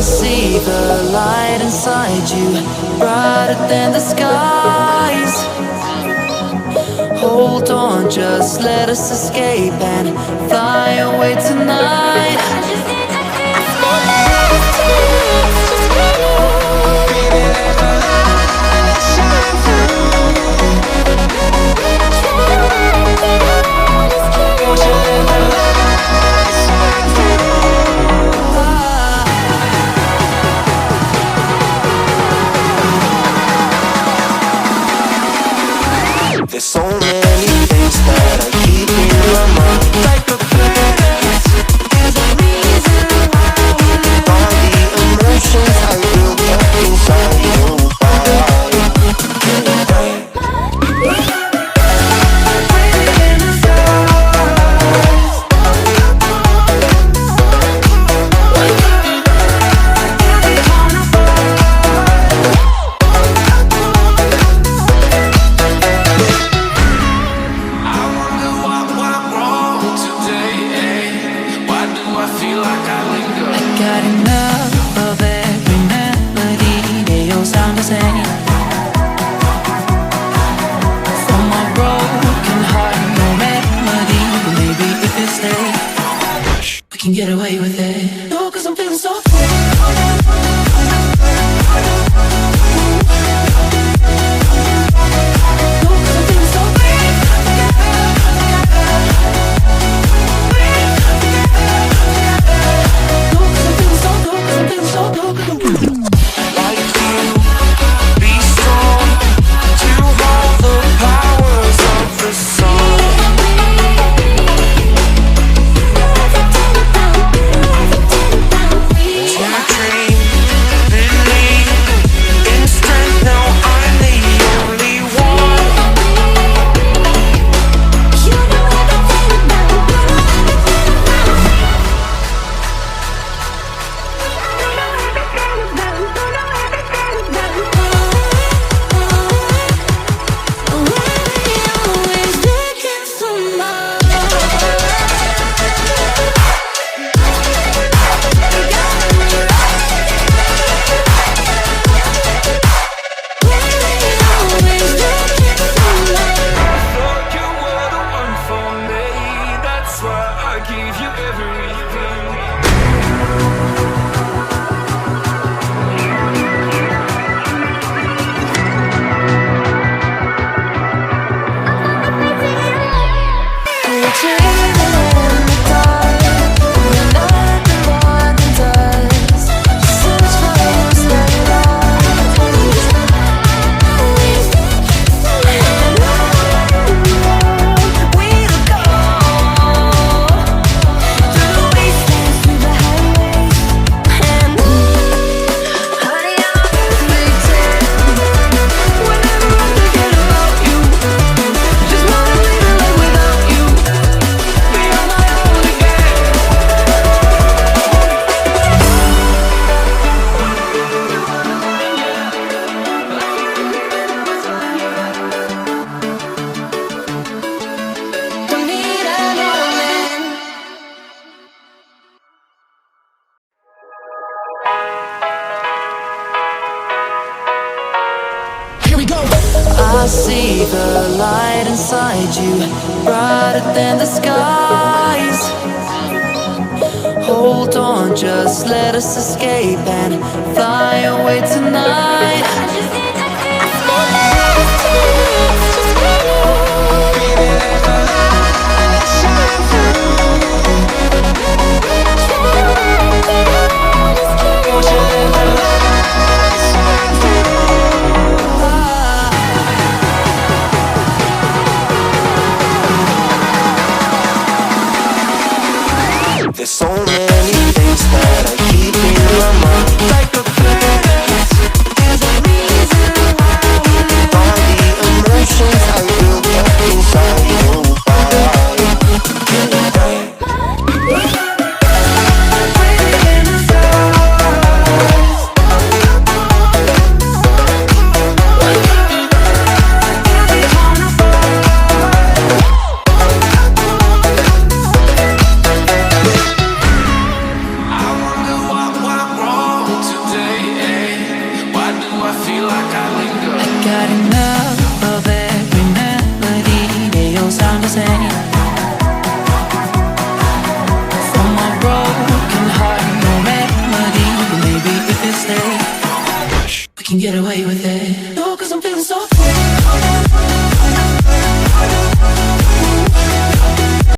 see the light inside you, brighter than the skies. Hold on, just let us escape and fly away tonight. There's so many things that I keep in my mind, like a planets. There's a reason why we live. All the emotions I built up inside you. Can get away with it. No, 'cause I'm feeling so free. I see the light inside you, brighter than the skies. Hold on, just let us escape and fly away tonight. There's so many things that I keep in my mind, like a planets. There's a reason why we live. All the emotions I built up inside you. I got enough of every melody. They all sound the same. From my broken heart, no remedy. But maybe if you stay, we can get away with it. No, 'cause I'm feeling so free.